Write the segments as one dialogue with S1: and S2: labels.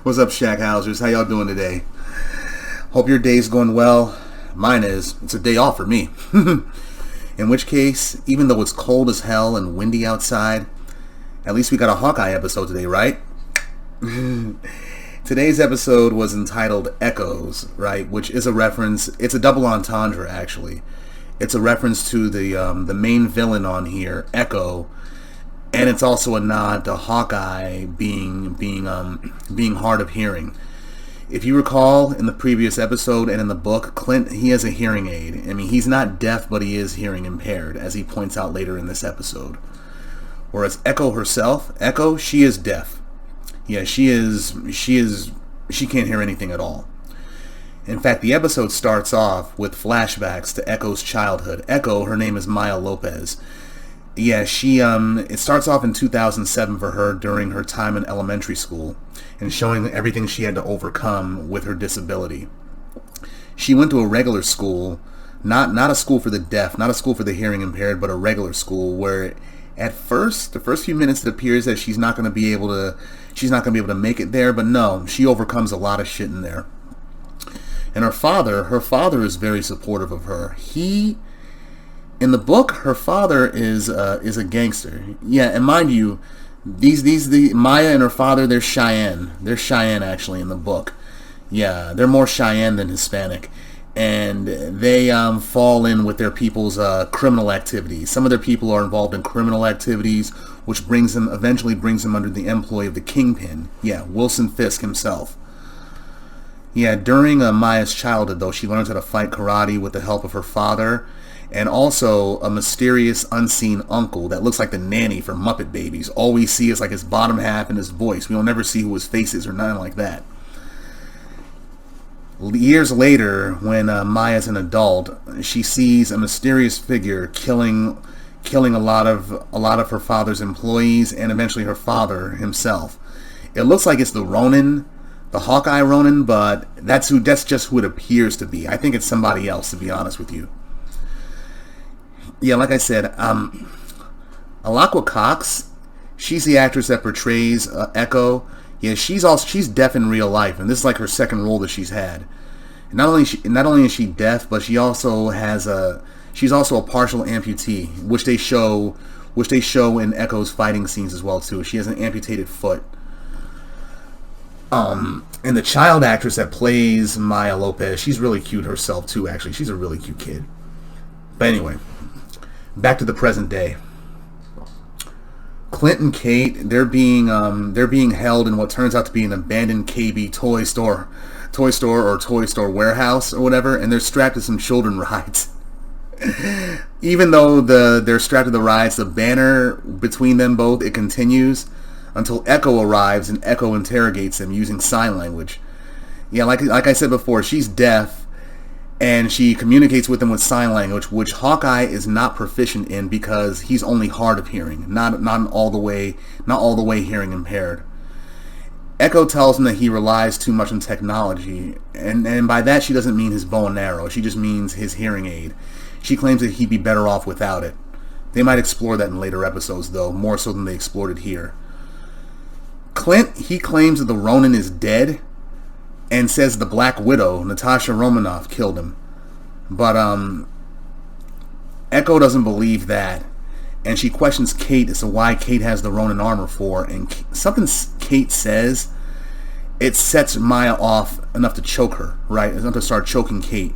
S1: What's up, Shackhousers? How y'all doing today? Hope your day's going well. Mine is. It's a day off for me. In which case, even though it's cold as hell and windy outside, at least we got a Hawkeye episode today, right? Today's episode was entitled Echoes, right? Which is a reference. It's a double entendre, actually. It's a reference to the main villain on here, Echo. And it's also a nod to Hawkeye being hard of hearing. If you recall, in the previous episode and in the book, Clint, he has a hearing aid. I mean, he's not deaf, but he is hearing impaired, as he points out later in this episode. Whereas Echo herself, she is deaf. Yeah, she can't hear anything at all. In fact, the episode starts off with flashbacks to Echo's childhood. Echo, her name is Maya Lopez. Yeah, it starts off in 2007 for her during her time in elementary school and showing everything she had to overcome with her disability. She went to a regular school, not a school for the deaf, not a school for the hearing impaired, but a regular school where at first, the first few minutes it appears that she's not going to be able to make it there, but no, she overcomes a lot of shit in there. And her father is very supportive of her. In the book, her father is a gangster. Yeah, and mind you, the Maya and her father, they're Cheyenne. They're Cheyenne actually in the book. Yeah, they're more Cheyenne than Hispanic, and they fall in with their people's criminal activities. Some of their people are involved in criminal activities, which eventually brings them under the employ of the Kingpin. Yeah, Wilson Fisk himself. Yeah, during Maya's childhood, though, she learns how to fight karate with the help of her father. And also a mysterious unseen uncle that looks like the nanny from Muppet Babies. All we see is like his bottom half and his voice. We will never see who his face is or nothing like that. Years later, when Maya's an adult, she sees a mysterious figure killing a lot of her father's employees and eventually her father himself. It looks like it's the Ronin, the Hawkeye Ronin, but that's just who it appears to be. I think it's somebody else, to be honest with you. Yeah, like I said, Alaqua Cox, she's the actress that portrays Echo. Yeah, she's deaf in real life, and this is like her second role that she's had. And not only is she deaf, but she's also a partial amputee, which they show in Echo's fighting scenes as well too. She has an amputated foot. And the child actress that plays Maya Lopez, she's really cute herself too. Actually, she's a really cute kid. But anyway. Back to the present day. Clint and Kate, they're being held in what turns out to be an abandoned KB toy store warehouse or whatever, and they're strapped to some children rides. Even though they're strapped to the rides, the banner between them both, it continues until Echo arrives and Echo interrogates them using sign language. Yeah, like I said before, she's deaf. And she communicates with them with sign language, which Hawkeye is not proficient in because he's only hard of hearing, not all the way hearing impaired. Echo tells him that he relies too much on technology, and by that she doesn't mean his bow and arrow, she just means his hearing aid. She claims that he'd be better off without it. They might explore that in later episodes, though, more so than they explored it here. Clint, he claims that the Ronin is dead, and says the Black Widow, Natasha Romanoff, killed him. But Echo doesn't believe that, and she questions Kate as to why Kate has the Ronin armor for, and something Kate says, it sets Maya off enough to choke her, right? Enough to start choking Kate.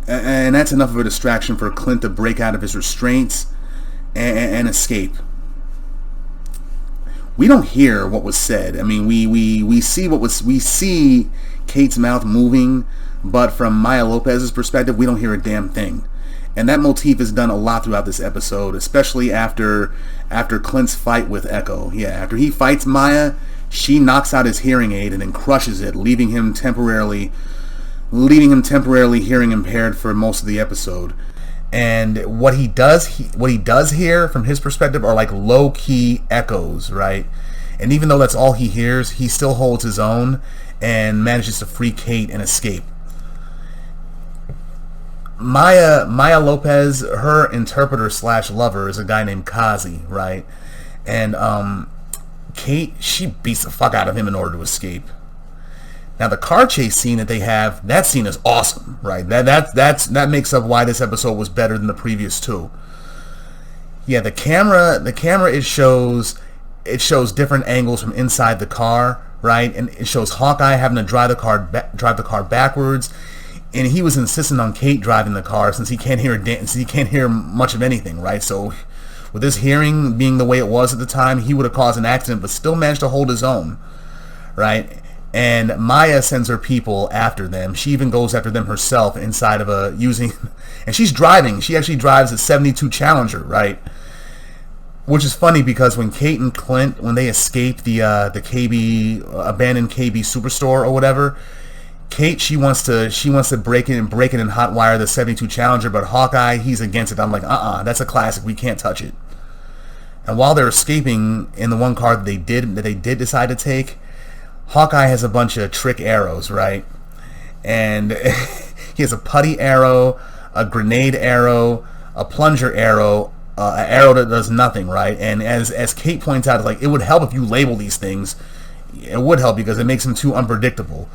S1: And that's enough of a distraction for Clint to break out of his restraints and escape. We don't hear what was said. I mean, we see Kate's mouth moving, but from Maya Lopez's perspective, we don't hear a damn thing. And that motif is done a lot throughout this episode, especially after Clint's fight with Echo. Yeah, after he fights Maya, she knocks out his hearing aid and then crushes it, leaving him temporarily hearing impaired for most of the episode. And what he does hear from his perspective are like low-key echoes, right? And even though that's all he hears, he still holds his own and manages to free Kate and escape. Maya Lopez, her interpreter / lover is a guy named Kazi, right? And Kate, she beats the fuck out of him in order to escape. Now the car chase scene that they have, that scene is awesome, right? That makes up why this episode was better than the previous two. Yeah, the camera it shows different angles from inside the car, right? And it shows Hawkeye having to drive the car backwards, and he was insistent on Kate driving the car since he can't hear much of anything, right? So with his hearing being the way it was at the time, he would have caused an accident, but still managed to hold his own, right? And Maya sends her people after them. She even goes after them herself inside of and she's driving. She actually drives a 72 Challenger, right? Which is funny because when Kate and Clint, when they escape the abandoned KB superstore or whatever, Kate, she wants to break in and hotwire the 72 Challenger, but Hawkeye, he's against it. I'm like, that's a classic. We can't touch it. And while they're escaping in the one car that they did decide to take, Hawkeye has a bunch of trick arrows, right? And he has a putty arrow, a grenade arrow, a plunger arrow, an arrow that does nothing, right? And as Kate points out, like, it would help if you label these things. It would help because it makes them too unpredictable.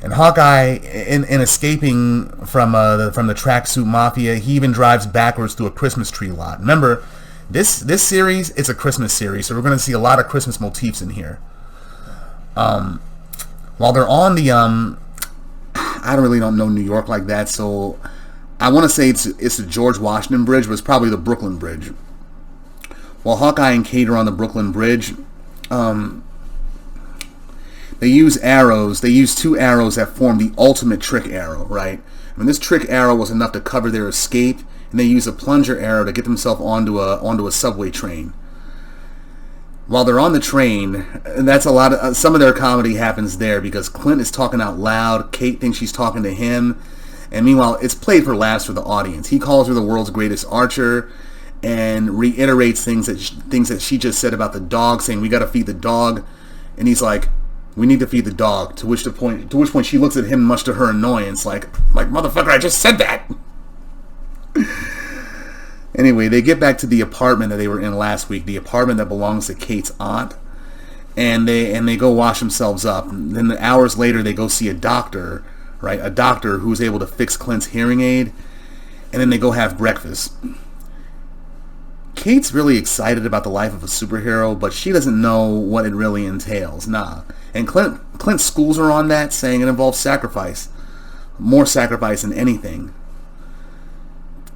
S1: And Hawkeye, in escaping from the Tracksuit Mafia, he even drives backwards through a Christmas tree lot. Remember, this series, it's a Christmas series, so we're going to see a lot of Christmas motifs in here. While they're on the I really don't know New York like that, so I want to say it's the George Washington Bridge, but it's probably the Brooklyn Bridge. While Hawkeye and Kate are on the Brooklyn Bridge, they use arrows. They use two arrows that form the ultimate trick arrow, right? I mean, this trick arrow was enough to cover their escape, and they use a plunger arrow to get themselves onto a subway train. While they're on the train, and that's a lot of some of their comedy happens there because Clint is talking out loud. Kate thinks she's talking to him, and meanwhile, it's played for laughs for the audience. He calls her the world's greatest archer, and reiterates things that she just said about the dog, saying we got to feed the dog, and he's like, we need to feed the dog. To which point she looks at him, much to her annoyance, like motherfucker, I just said that. Anyway, they get back to the apartment that they were in last week, the apartment that belongs to Kate's aunt, and they go wash themselves up. And then hours later, they go see a doctor, right? A doctor who's able to fix Clint's hearing aid, and then they go have breakfast. Kate's really excited about the life of a superhero, but she doesn't know what it really entails. Nah. And Clint schools her on that, saying it involves sacrifice. More sacrifice than anything.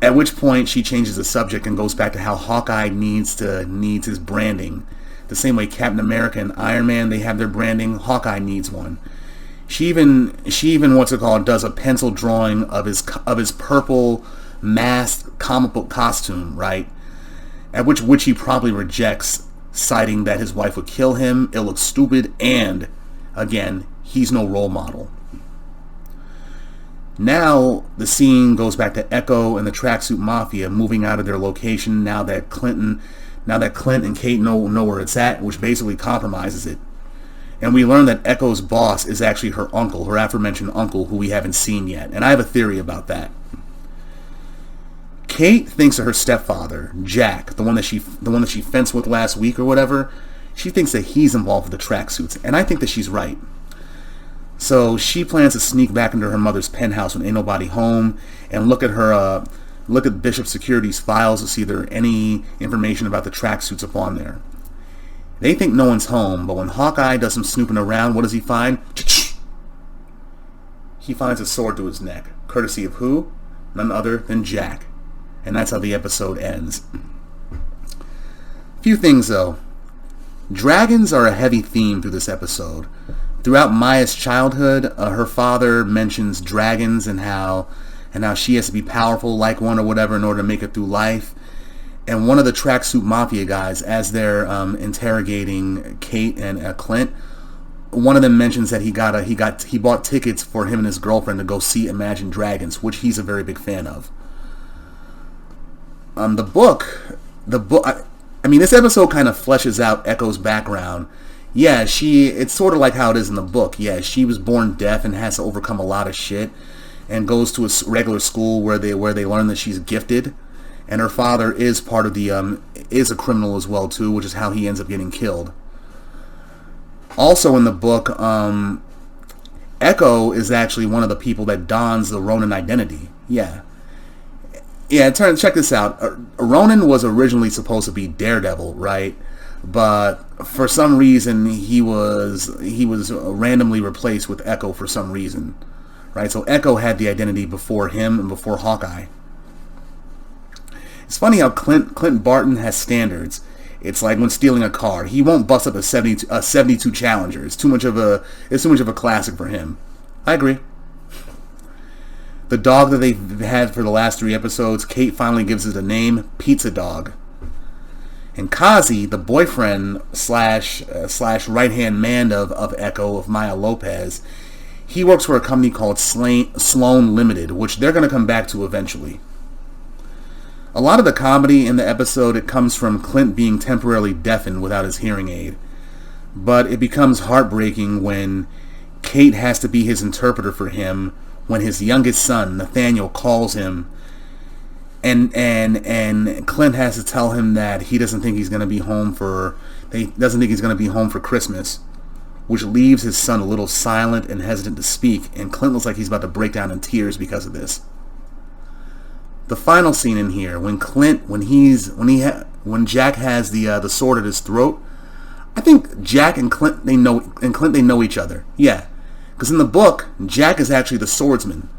S1: At which point she changes the subject and goes back to how Hawkeye needs his branding. The same way Captain America and Iron Man, they have their branding, Hawkeye needs one. She even does a pencil drawing of his purple masked comic book costume, right? At which he probably rejects, citing that his wife would kill him, it looks stupid, and again, he's no role model. Now the scene goes back to Echo and the Tracksuit Mafia moving out of their location now that Clint and Kate know where it's at, which basically compromises it. And we learn that Echo's boss is actually her uncle, her aforementioned uncle, who we haven't seen yet. And I have a theory about that. Kate thinks of her stepfather, Jack, the one that she fenced with last week or whatever. She thinks that he's involved with the tracksuits, and I think that she's right. So she plans to sneak back into her mother's penthouse when ain't nobody home and look at Bishop Security's files to see if there are any information about the tracksuits upon there. They think no one's home, but when Hawkeye does some snooping around, what does he find? He finds a sword to his neck, courtesy of who? None other than Jack. And that's how the episode ends. Few things though. Dragons are a heavy theme through this episode. Throughout Maya's childhood, her father mentions dragons and how she has to be powerful like one or whatever in order to make it through life. And one of the Tracksuit Mafia guys, as they're interrogating Kate and Clint, one of them mentions that he bought tickets for him and his girlfriend to go see Imagine Dragons, which he's a very big fan of. The book. I mean, this episode kind of fleshes out Echo's background. Yeah, it's sort of like how it is in the book. Yeah, she was born deaf and has to overcome a lot of shit, and goes to a regular school where they learn that she's gifted, and her father is part of is a criminal as well too, which is how he ends up getting killed. Also in the book, Echo is actually one of the people that dons the Ronin identity. Yeah. Yeah, check this out. Ronin was originally supposed to be Daredevil, right? But for some reason, he was randomly replaced with Echo for some reason, right? So Echo had the identity before him and before Hawkeye. It's funny how Clint Barton has standards. It's like when stealing a car. He won't bust up a 72 Challenger. It's too much of a classic for him. I agree. The dog that they've had for the last 3 episodes, Kate finally gives it a name, Pizza Dog. And Kazi, the boyfriend slash right-hand man of Echo, of Maya Lopez, he works for a company called Sloan Limited, which they're going to come back to eventually. A lot of the comedy in the episode, it comes from Clint being temporarily deafened without his hearing aid. But it becomes heartbreaking when Kate has to be his interpreter for him when his youngest son, Nathaniel, calls him and Clint has to tell him that he doesn't think he's going to be home for Christmas, which leaves his son a little silent and hesitant to speak, and Clint looks like he's about to break down in tears because of this. The final scene in here, when Jack has the sword at his throat, I think Jack and Clint they know each other. Yeah, because in the book, Jack is actually the swordsman,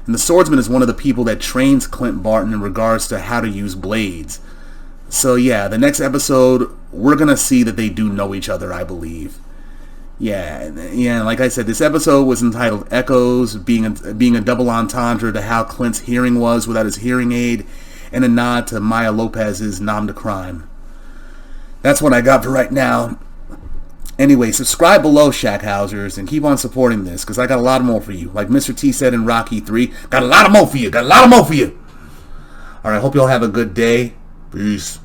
S1: and the swordsman is one of the people that trains Clint Barton in regards to how to use blades. So yeah, the next episode we're gonna see that they do know each other, I believe. Yeah. Like I said, this episode was entitled "Echoes," being a double entendre to how Clint's hearing was without his hearing aid, and a nod to Maya Lopez's nom de crime. That's what I got for right now. Anyway, subscribe below, Shackhousers, and keep on supporting this, because I got a lot more for you. Like Mr. T said in Rocky 3, got a lot more for you. Alright, hope you all have a good day. Peace.